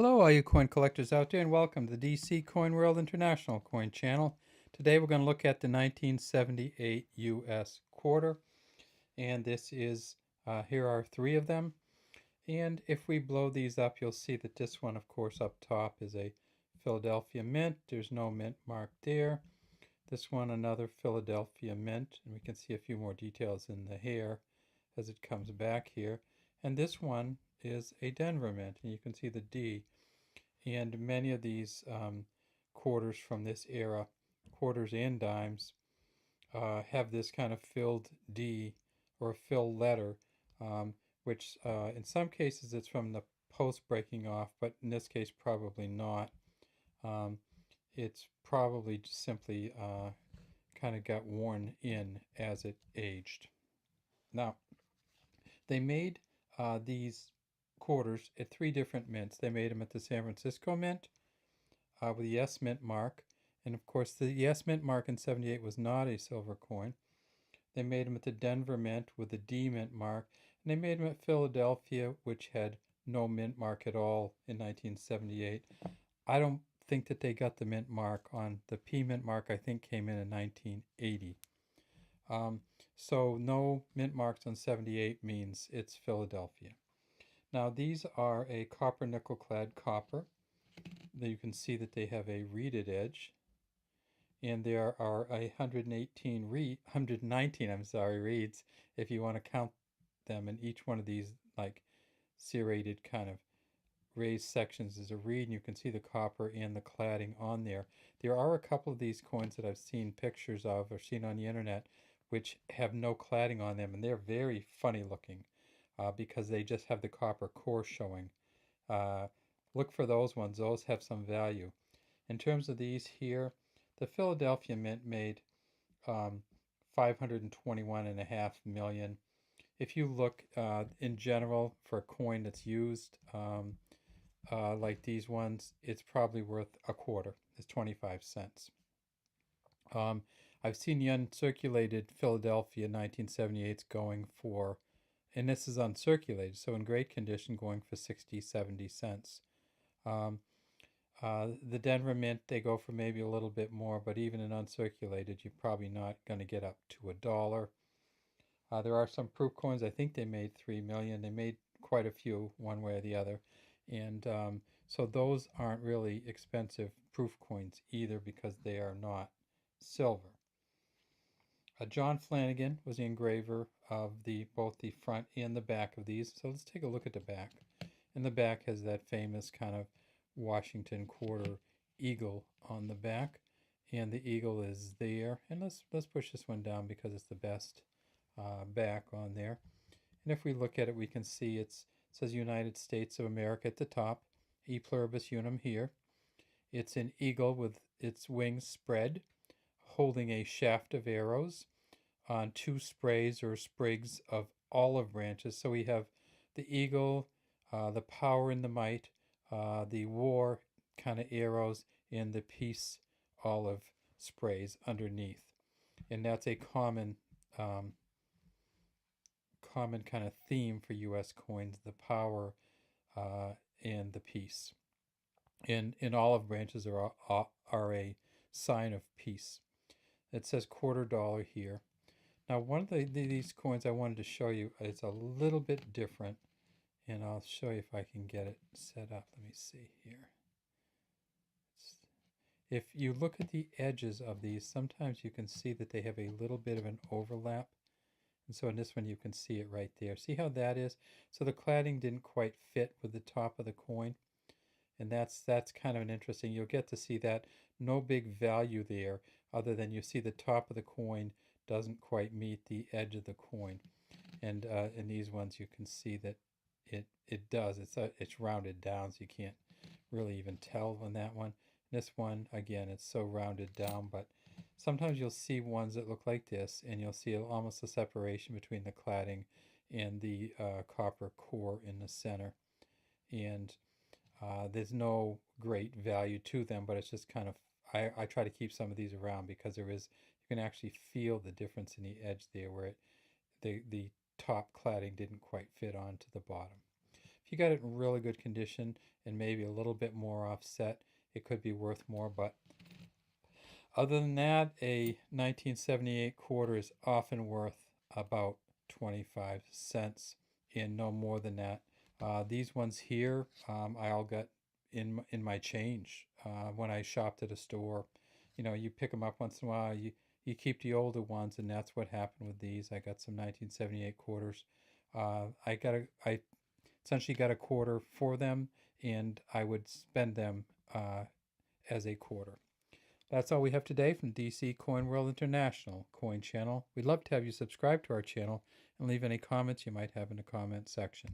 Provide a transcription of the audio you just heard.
Hello, all you coin collectors out there, and welcome to the DC Coin World International Coin Channel. Today we're going to look at the 1978 US quarter, and this is, here are three of them. And if we blow these up, you'll see that this one, of course, up top is a Philadelphia mint. There's no mint mark there. This one, another Philadelphia mint, and we can see a few more details in the hair as it comes back here. And this one is a Denver mint, and you can see the D. And many of these quarters from this era, quarters and dimes, have this kind of filled D or fill letter, which in some cases it's from the post breaking off, but in this case probably not. It's probably just simply kind of got worn in as it aged. Now, they made these quarters at three different mints. They made them at the San Francisco Mint with the S Mint mark. And of course, the S Mint mark in 78 was not a silver coin. They made them at the Denver Mint with the D Mint mark. And they made them at Philadelphia, which had no mint mark at all in 1978. I don't think that they got the mint mark on the P Mint mark, I think came in 1980. So no mint marks on 78 means it's Philadelphia. Now these are a copper nickel clad copper. You can see that they have a reeded edge, and there are 119 reeds if you want to count them, and each one of these like serrated kind of raised sections is a reed, and you can see the copper and the cladding on there. There are a couple of these coins that I've seen pictures of or seen on the internet which have no cladding on them, and they're very funny looking because they just have the copper core showing. Look for those ones. Those have some value. In terms of these here, the Philadelphia Mint made 521.5 million. If you look in general for a coin that's used like these ones, it's probably worth a quarter. It's 25 cents. I've seen the uncirculated Philadelphia 1978s going for, and this is uncirculated, so in great condition, going for 60, 70 cents. The Denver Mint, they go for maybe a little bit more, but even in uncirculated, you're probably not going to get up to $1. There are some proof coins. I think they made 3 million. They made quite a few one way or the other. And so those aren't really expensive proof coins either because they are not silver. John Flanagan was the engraver of both the front and the back of these. So let's take a look at the back. And the back has that famous kind of Washington quarter eagle on the back. And the eagle is there. And let's push this one down because it's the best back on there. And if we look at it, we can see it says United States of America at the top, E pluribus unum here. It's an eagle with its wings spread, holding a shaft of arrows on two sprays or sprigs of olive branches. So we have the eagle, the power and the might, the war kind of arrows, and the peace olive sprays underneath. And that's a common kind of theme for U.S. coins, the power and the peace. And olive branches are a sign of peace. It says $quarter here. Now one of these coins I wanted to show you, it's a little bit different, and I'll show you if I can get it set up. Let me see here. If you look at the edges of these, sometimes you can see that they have a little bit of an overlap. And so in this one you can see it right there. See how that is? So the cladding didn't quite fit with the top of the coin. And that's kind of an interesting, you'll get to see that. No big value there other than you see the top of the coin doesn't quite meet the edge of the coin. And in these ones you can see that it does. It's rounded down, so you can't really even tell on that one. This one, again, it's so rounded down, but sometimes you'll see ones that look like this, and you'll see almost a separation between the cladding and the copper core in the center. And there's no great value to them, but it's just kind of, I try to keep some of these around because you can actually feel the difference in the edge there where the top cladding didn't quite fit onto the bottom. If If you got it in really good condition and maybe a little bit more offset, it could be worth more. But other than that, a 1978 quarter is often worth about 25 cents and no more than that. These ones here, I all got in my change when I shopped at a store. You know, you pick them up once in a while. You keep the older ones, and that's what happened with these. I got some 1978 quarters. I essentially got a quarter for them, and I would spend them as a quarter. That's all we have today from DC Coin World International Coin Channel. We'd love to have you subscribe to our channel and leave any comments you might have in the comment section.